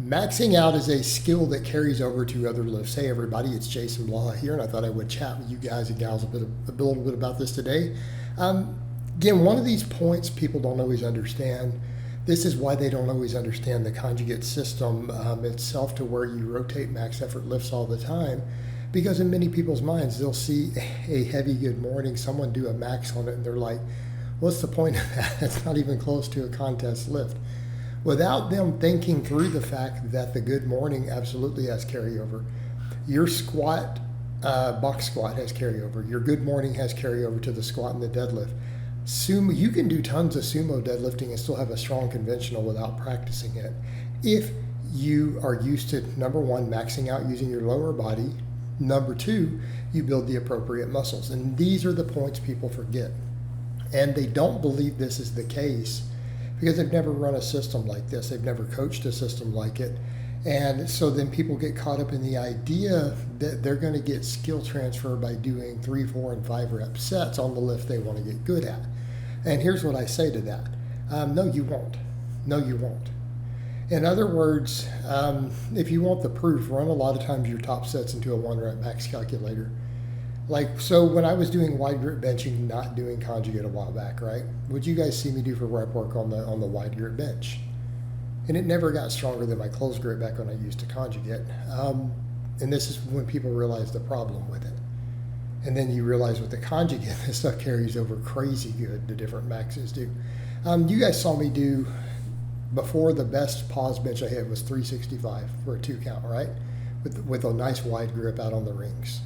Maxing out is a skill that carries over to other lifts. Hey everybody, it's Jason Blaha here, and I thought I would chat with you guys and gals a little bit about this today. Again, one of these points people don't always understand. This is why they don't always understand the conjugate system itself, to where you rotate max effort lifts all the time. Because in many people's minds, they'll see a heavy good morning, someone do a max on it, and they're like, what's the point of that? It's not even close to a contest lift. Without them thinking through the fact that the good morning absolutely has carryover. Your squat, box squat has carryover. Your good morning has carryover to the squat and the deadlift. Sumo, you can do tons of sumo deadlifting and still have a strong conventional without practicing it. If you are used to, number one, maxing out using your lower body. Number two, you build the appropriate muscles. And these are the points people forget. And they don't believe this is the case because they've never run a system like this. They've never coached a system like it. And so then people get caught up in the idea that they're going to get skill transfer by doing 3, 4, and 5 rep sets on the lift they want to get good at. And here's what I say to that. No, you won't. No, you won't. In other words, if you want the proof, run a lot of times your top sets into a 1 rep max calculator. Like, so when I was doing wide grip benching, not doing conjugate a while back, right? What'd you guys see me do for rep work on the wide grip bench? And it never got stronger than my closed grip back when I used a conjugate. And this is when people realize the problem with it. And then you realize with the conjugate, this stuff carries over crazy good, the different maxes do. You guys saw me do, before, the best pause bench I had was 365 for a 2 count, right? With a nice wide grip out on the rings.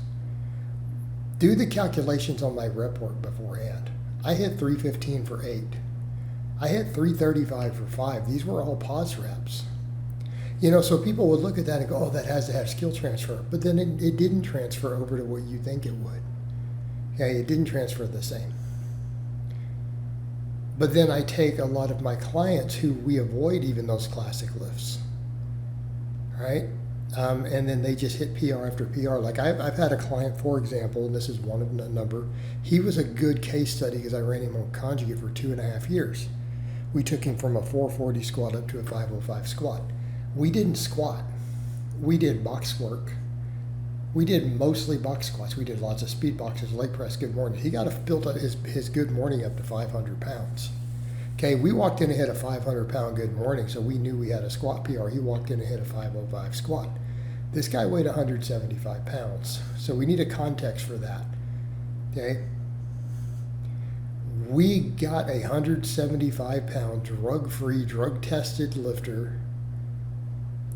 Do the calculations on my rep work beforehand. I hit 315 for 8. I hit 335 for 5. These were all pause reps. You know, so people would look at that and go, oh, that has to have skill transfer. But then it didn't transfer over to what you think it would. Okay, it didn't transfer the same. But then I take a lot of my clients who we avoid even those classic lifts, right? And then they just hit PR after PR. Like I've had a client, for example, and this is one of a number. He was a good case study because I ran him on conjugate for 2.5 years. We took him from a 440 squat up to a 505 squat. We didn't squat. We did box work. We did mostly box squats. We did lots of speed boxes, leg press, good morning. He got built up his good morning up to 500 pounds. Okay, we walked in and hit a 500-pound good morning, so we knew we had a squat PR. He walked in and hit a 505 squat. This guy weighed 175 pounds, so we need a context for that, okay? We got a 175-pound drug-free, drug-tested lifter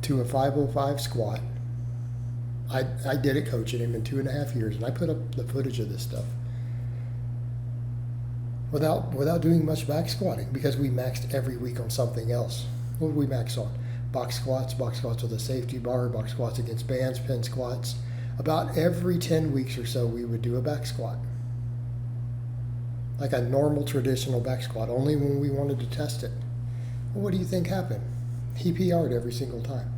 to a 505 squat. I did it coaching him in 2.5 years, and I put up the footage of this stuff without doing much back squatting because we maxed every week on something else. What did we max on? Box squats with a safety bar, box squats against bands, pin squats. About every 10 weeks or so, we would do a back squat. Like a normal traditional back squat, only when we wanted to test it. Well, what do you think happened? He PR'd every single time.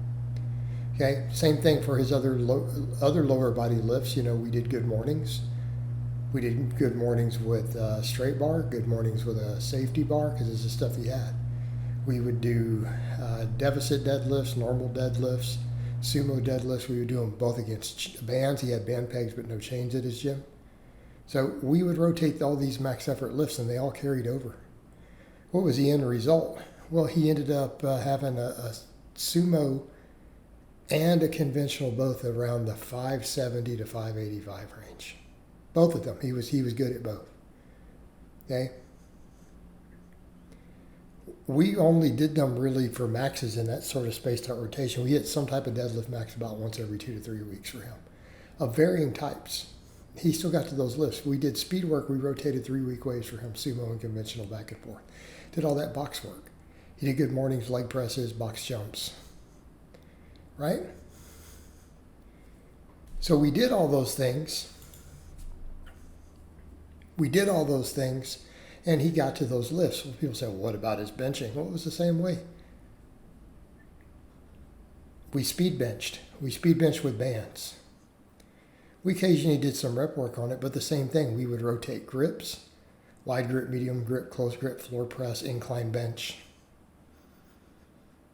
Okay, same thing for his other lower body lifts. You know, we did good mornings. We did good mornings with a straight bar, good mornings with a safety bar, because it's the stuff he had. We would do deficit deadlifts, normal deadlifts, sumo deadlifts. We would do them both against bands. He had band pegs but no chains at his gym. So we would rotate all these max effort lifts, and they all carried over. What was the end result? Well, he ended up having a sumo and a conventional both around the 570 to 585 range. Both of them. He was good at both. Okay? We only did them really for maxes in that sort of spaced out rotation. We hit some type of deadlift max about once every 2 to 3 weeks for him, of varying types. He still got to those lifts. We did speed work. We rotated 3-week waves for him, sumo and conventional back and forth. Did all that box work. He did good mornings, leg presses, box jumps. Right? So we did all those things. And he got to those lifts. Well, people say, well, what about his benching? Well, it was the same way. We speed benched. We speed benched with bands. We occasionally did some rep work on it, but the same thing. We would rotate grips, wide grip, medium grip, close grip, floor press, incline bench.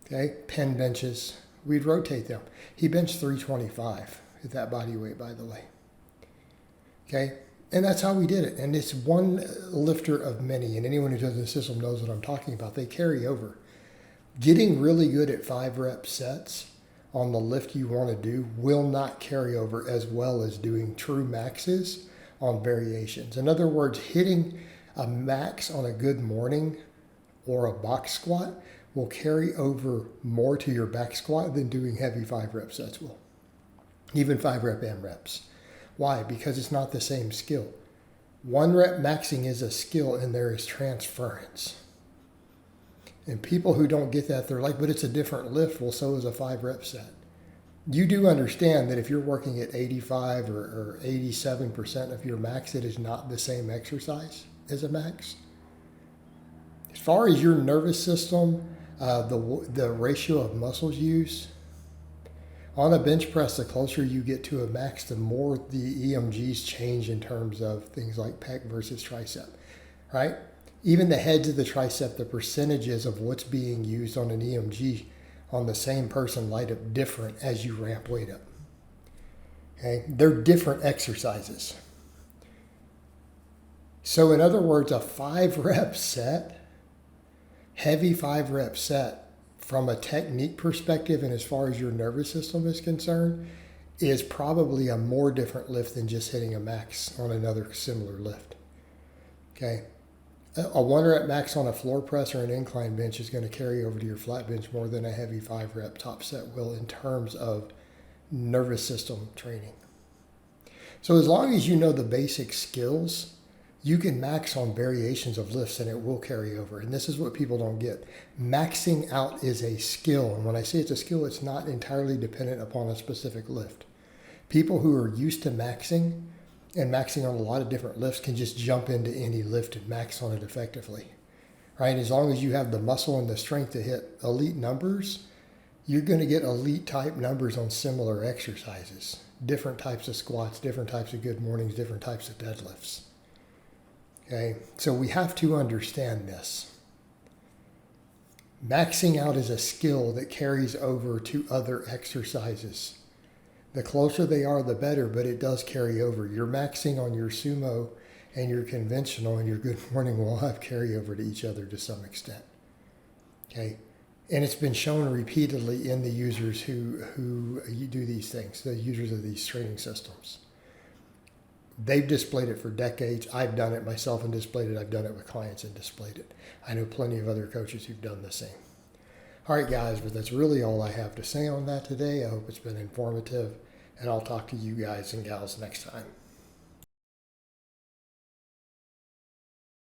Okay, pen benches. We'd rotate them. He benched 325 at that body weight, by the way. Okay? And that's how we did it. And it's one lifter of many. And anyone who does the system knows what I'm talking about. They carry over. Getting really good at 5-rep sets on the lift you want to do will not carry over as well as doing true maxes on variations. In other words, hitting a max on a good morning or a box squat will carry over more to your back squat than doing heavy 5-rep sets will. Even 5-rep AMRAPs. Why? Because it's not the same skill. 1-rep maxing is a skill and there is transference. And people who don't get that, they're like, but it's a different lift. Well, so is a 5-rep set. You do understand that if you're working at 85 or 87% of your max, it is not the same exercise as a max. As far as your nervous system, the ratio of muscles used, on a bench press, the closer you get to a max, the more the EMGs change in terms of things like pec versus tricep, right? Even the heads of the tricep, the percentages of what's being used on an EMG on the same person light up different as you ramp weight up. Okay? They're different exercises. So in other words, a 5-rep set, heavy 5-rep set, from a technique perspective and as far as your nervous system is concerned, is probably a more different lift than just hitting a max on another similar lift. Okay? A 1-rep max on a floor press or an incline bench is going to carry over to your flat bench more than a heavy 5-rep top set will in terms of nervous system training. So as long as you know the basic skills, you can max on variations of lifts and it will carry over. And this is what people don't get. Maxing out is a skill. And when I say it's a skill, it's not entirely dependent upon a specific lift. People who are used to maxing and maxing on a lot of different lifts can just jump into any lift and max on it effectively. Right? As long as you have the muscle and the strength to hit elite numbers, you're going to get elite type numbers on similar exercises. Different types of squats, different types of good mornings, different types of deadlifts. Okay, so we have to understand this. Maxing out is a skill that carries over to other exercises. The closer they are, the better, but it does carry over. Your maxing on your sumo and your conventional and your good morning will have carryover to each other to some extent. Okay, and it's been shown repeatedly in the users who do these things, the users of these training systems. They've displayed it for decades. I've done it myself and displayed it. I've done it with clients and displayed it. I know plenty of other coaches who've done the same. All right, guys, but that's really all I have to say on that today. I hope it's been informative, and I'll talk to you guys and gals next time.